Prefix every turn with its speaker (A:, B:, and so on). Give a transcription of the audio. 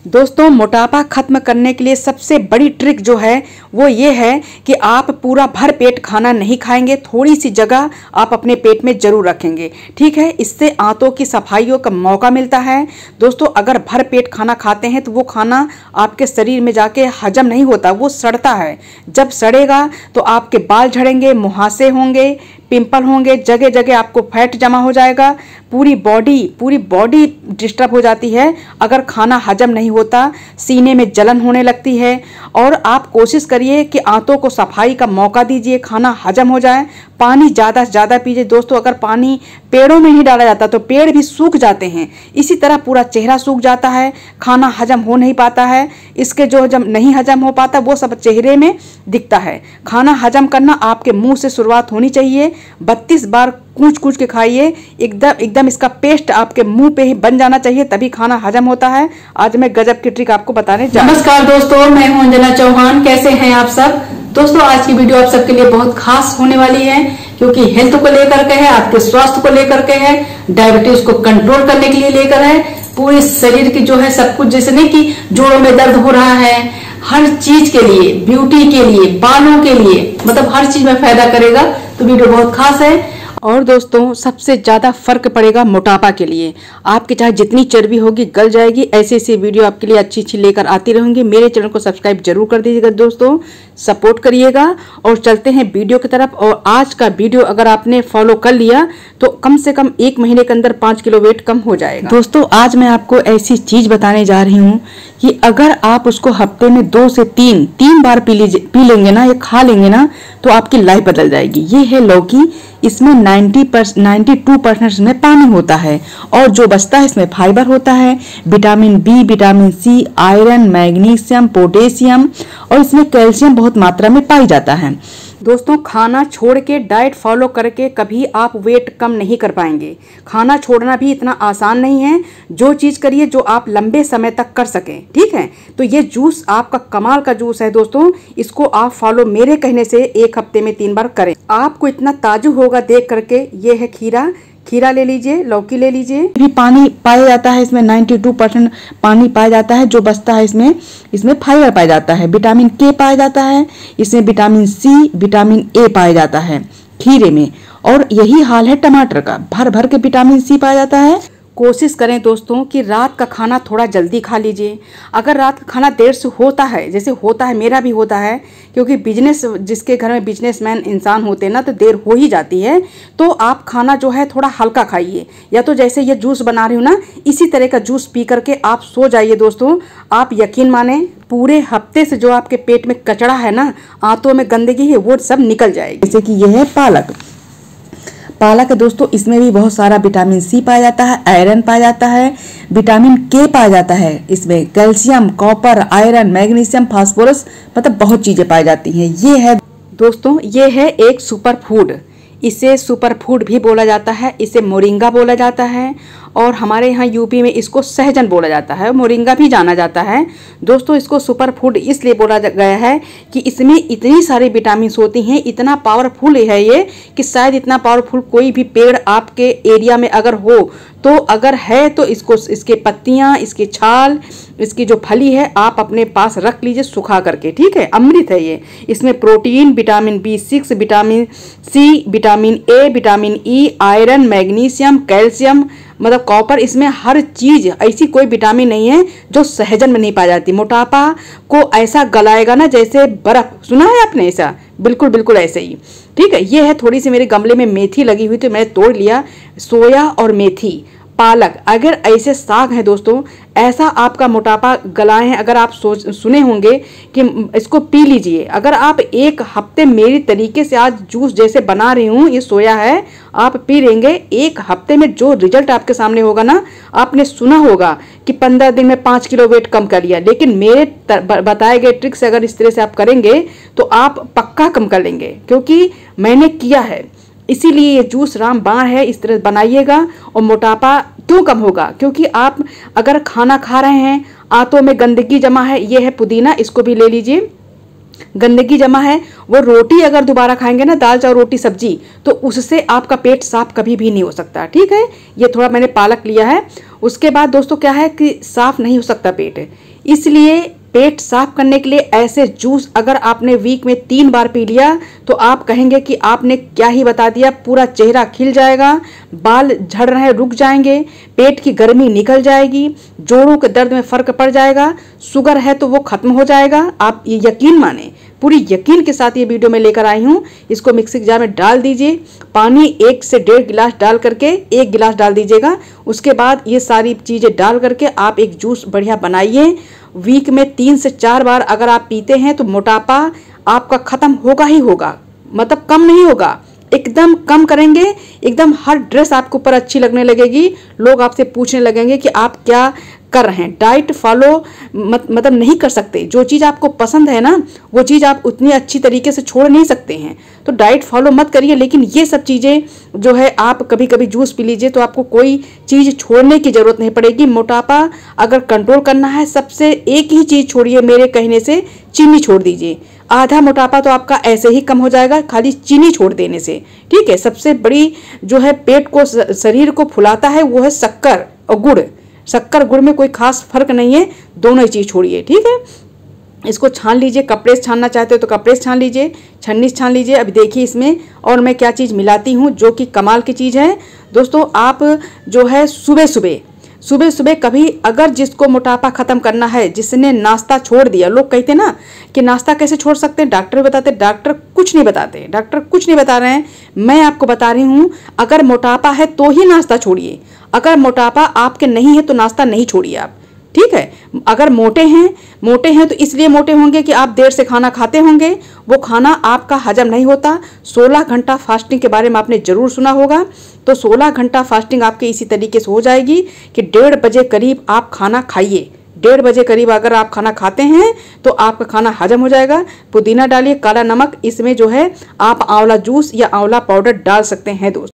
A: दोस्तों, मोटापा खत्म करने के लिए सबसे बड़ी ट्रिक जो है वो ये है कि आप पूरा भर पेट खाना नहीं खाएंगे, थोड़ी सी जगह आप अपने पेट में जरूर रखेंगे। ठीक है, इससे आंतों की सफाइयों का मौका मिलता है। दोस्तों, अगर भर पेट खाना खाते हैं तो वो खाना आपके शरीर में जाके हजम नहीं होता, वो सड़ता है। जब सड़ेगा तो आपके बाल झड़ेंगे, मुहासे होंगे, पिंपल होंगे, जगह जगह आपको फैट जमा हो जाएगा, पूरी बॉडी डिस्टर्ब हो जाती है। अगर खाना हजम नहीं होता, सीने में जलन होने लगती है। और आप कोशिश करिए कि आंतों को सफाई का मौका दीजिए, खाना हजम हो जाए। पानी ज़्यादा से ज़्यादा पीजिए। दोस्तों, अगर पानी पेड़ों में ही डाला जाता तो पेड़ भी सूख जाते हैं, इसी तरह पूरा चेहरा सूख जाता है, खाना हजम हो नहीं पाता है। इसके जो जब नहीं हजम हो पाता वो सब चेहरे में दिखता है। खाना हजम करना आपके मुंह से शुरुआत होनी चाहिए। 32 बार कूच के खाइए, एकदम इसका पेस्ट आपके मुंह पे ही बन जाना चाहिए, तभी खाना हजम होता है। आज मैं गजब की ट्रिक आपको बताने जा रही हूं।
B: नमस्कार दोस्तों, मैं हूं अंजना चौहान। कैसे हैं आप सब? दोस्तों, आज की वीडियो आप सबके लिए बहुत खास होने वाली है, क्योंकि हेल्थ को लेकर के है, आपके स्वास्थ्य को लेकर के है, डायबिटीज को कंट्रोल करने के लिए लेकर है, पूरे शरीर की जो है सब कुछ, जैसे नहीं कि जोड़ों में दर्द हो रहा है, हर चीज के लिए, ब्यूटी के लिए, बालों के लिए, मतलब हर चीज में फायदा करेगा। तो वीडियो बहुत खास है।
A: और दोस्तों, सबसे ज़्यादा फर्क पड़ेगा मोटापा के लिए। आपकी चाहे जितनी चर्बी होगी गल जाएगी। ऐसी वीडियो आपके लिए अच्छी लेकर आती रहूंगी। मेरे चैनल को सब्सक्राइब जरूर कर दीजिएगा दोस्तों, सपोर्ट करिएगा। और चलते हैं वीडियो की तरफ। और आज का वीडियो अगर आपने फॉलो कर लिया तो कम से कम 1 महीने के अंदर 5 किलो वेट कम हो जाएगा। दोस्तों, आज मैं आपको ऐसी चीज बताने जा रही हूँ कि अगर आप उसको हफ्ते में 2 से 3 बार पी लेंगे ना, या खा लेंगे ना, तो आपकी लाइफ बदल जाएगी। ये है लौकी। इसमें 92% इसमें पानी होता है, और जो बचता है इसमें फाइबर होता है, vitamin B, vitamin C, iron, magnesium, potassium, और इसमें कैल्शियम बहुत मात्रा में पाई जाता है। दोस्तों, खाना छोड़ के डाइट फॉलो करके कभी आप वेट कम नहीं कर पाएंगे। खाना छोड़ना भी इतना आसान नहीं है। जो चीज़ करिए जो आप लंबे समय तक कर सकें। ठीक है, तो ये जूस आपका कमाल का जूस है दोस्तों। इसको आप फॉलो मेरे कहने से 1 हफ्ते में 3 बार करें। आपको इतना ताजुब होगा देख करके। ये है खीरा ले लीजिए, लौकी ले लीजिए। भी पानी पाया जाता है इसमें, 92% पानी पाया जाता है। जो बचता है इसमें फाइबर पाया जाता है, विटामिन के पाया जाता है, इसमें विटामिन सी, विटामिन ए पाया जाता है खीरे में। और यही हाल है टमाटर का, भर के विटामिन सी पाया जाता है। कोशिश करें दोस्तों कि रात का खाना थोड़ा जल्दी खा लीजिए। अगर रात का खाना देर से होता है, जैसे होता है, मेरा भी होता है, क्योंकि बिजनेस, जिसके घर में बिजनेसमैन इंसान होते हैं ना, तो देर हो ही जाती है। तो आप खाना जो है थोड़ा हल्का खाइए, या तो जैसे ये जूस बना रही हूँ ना, इसी तरह का जूस पी करके आप सो जाइए। दोस्तों, आप यकीन माने, पूरे हफ्ते से जो आपके पेट में कचरा है ना, आंतों में गंदगी है, वो सब निकल जाएगी। जैसे कि ये है पालक है दोस्तों। इसमें भी बहुत सारा विटामिन सी पाया जाता है, आयरन पाया जाता है, विटामिन के पाया जाता है। इसमें calcium, copper, iron, magnesium, phosphorus, मतलब बहुत चीजें पाई जाती हैं। ये है दोस्तों, ये है एक सुपर फूड। इसे सुपर फूड भी बोला जाता है, इसे मोरिंगा बोला जाता है, और हमारे यहाँ यूपी में इसको सहजन बोला जाता है, मोरिंगा भी जाना जाता है। दोस्तों, इसको सुपर फूड इसलिए बोला गया है कि इसमें इतनी सारी विटामिन्स होती हैं, इतना पावरफुल है ये, कि शायद इतना पावरफुल कोई भी पेड़ आपके एरिया में अगर हो, तो अगर है तो इसके पत्तियाँ, इसकी छाल, इसकी जो फली है, आप अपने पास रख लीजिए सुखा करके। ठीक है, अमृत है ये। इसमें protein, vitamin B6, vitamin C, vitamin A, vitamin E, iron, magnesium, calcium, मतलब कॉपर, इसमें हर चीज, ऐसी कोई विटामिन नहीं है जो सहजन में नहीं पाई जाती। मोटापा को ऐसा गलाएगा ना जैसे बर्फ, सुना है आपने ऐसा? बिल्कुल ऐसे ही। ठीक है, ये है थोड़ी सी मेरे गमले में मेथी लगी हुई, तो मैंने तोड़ लिया। सोया और मेथी, पालक, अगर ऐसे साग हैं दोस्तों, ऐसा आपका मोटापा गलाए हैं। अगर आप सुने होंगे कि इसको पी लीजिए। अगर आप 1 हफ्ते मेरी तरीके से आज जूस जैसे बना रही हूँ, ये सोया है, आप पी लेंगे, 1 हफ्ते में जो रिजल्ट आपके सामने होगा ना, आपने सुना होगा कि 15 दिन में 5 किलो वेट कम कर लिया, लेकिन मेरे बताए गए ट्रिक से अगर इस तरह से आप करेंगे तो आप पक्का कम कर लेंगे, क्योंकि मैंने किया है। इसीलिए ये जूस रामबाण है, इस तरह बनाइएगा। और मोटापा क्यों कम होगा? क्योंकि आप अगर खाना खा रहे हैं, आंतों में गंदगी जमा है। ये है पुदीना, इसको भी ले लीजिए। गंदगी जमा है, वो रोटी अगर दोबारा खाएंगे ना, दाल चावल रोटी सब्जी, तो उससे आपका पेट साफ कभी भी नहीं हो सकता। ठीक है, ये थोड़ा मैंने पालक लिया है। उसके बाद दोस्तों क्या है कि साफ नहीं हो सकता पेट, इसलिए पेट साफ करने के लिए ऐसे जूस अगर आपने वीक में 3 बार पी लिया तो आप कहेंगे कि आपने क्या ही बता दिया। पूरा चेहरा खिल जाएगा, बाल झड़ रहे रुक जाएंगे, पेट की गर्मी निकल जाएगी, जोड़ों के दर्द में फर्क पड़ जाएगा, शुगर है तो वो खत्म हो जाएगा। आप ये यकीन माने, पूरी यकीन के साथ ये वीडियो में लेकर आई हूँ। इसको मिक्सी जार में डाल दीजिए, पानी 1 से 1.5 गिलास डाल करके 1 गिलास डाल दीजिएगा। उसके बाद ये सारी चीज़ें डाल करके आप एक जूस बढ़िया बनाइए। वीक में 3 से 4 बार अगर आप पीते हैं तो मोटापा आपका खत्म होगा ही होगा, मतलब कम नहीं होगा, एकदम कम करेंगे। एकदम हर ड्रेस आपके ऊपर अच्छी लगने लगेगी, लोग आपसे पूछने लगेंगे कि आप क्या कर रहे हैं। डाइट फॉलो मतलब नहीं कर सकते, जो चीज़ आपको पसंद है ना वो चीज़ आप उतनी अच्छी तरीके से छोड़ नहीं सकते हैं, तो डाइट फॉलो मत करिए। लेकिन ये सब चीज़ें जो है आप कभी कभी जूस पी लीजिए तो आपको कोई चीज़ छोड़ने की ज़रूरत नहीं पड़ेगी। मोटापा अगर कंट्रोल करना है, सबसे एक ही चीज़ छोड़िए, मेरे कहने से चीनी छोड़ दीजिए। आधा मोटापा तो आपका ऐसे ही कम हो जाएगा खाली चीनी छोड़ देने से। ठीक है, सबसे बड़ी जो है पेट को शरीर को फुलाता है वो है शक्कर और गुड़। शक्कर गुड़ में कोई खास फर्क नहीं है, दोनों ही चीज़ छोड़िए। ठीक है, इसको छान लीजिए, कपड़े से छानना चाहते हो तो कपड़े से छान लीजिए, छन्नी से छान लीजिए। अभी देखिए इसमें और मैं क्या चीज़ मिलाती हूँ जो कि कमाल की चीज़ है। दोस्तों आप जो है सुबह सुबह कभी अगर जिसको मोटापा खत्म करना है, जिसने नाश्ता छोड़ दिया, लोग कहते ना कि नाश्ता कैसे छोड़ सकते हैं, डॉक्टर भी बताते, डॉक्टर कुछ नहीं बताते, डॉक्टर कुछ नहीं बता रहे हैं, मैं आपको बता रही हूँ। अगर मोटापा है तो ही नाश्ता छोड़िए, अगर मोटापा आपके नहीं है तो नाश्ता नहीं छोड़िए आप। ठीक है, अगर मोटे हैं तो इसलिए मोटे होंगे कि आप देर से खाना खाते होंगे, वो खाना आपका हजम नहीं होता। 16 घंटा फास्टिंग के बारे में आपने जरूर सुना होगा, तो 16 घंटा फास्टिंग आपके इसी तरीके से हो जाएगी कि 1:30 बजे करीब आप खाना खाइए। 1:30 बजे करीब अगर आप खाना खाते हैं तो आपका खाना हजम हो जाएगा। पुदीना डालिए, काला नमक, इसमें जो है आप आंवला जूस या आंवला पाउडर डाल सकते हैं दोस्तों।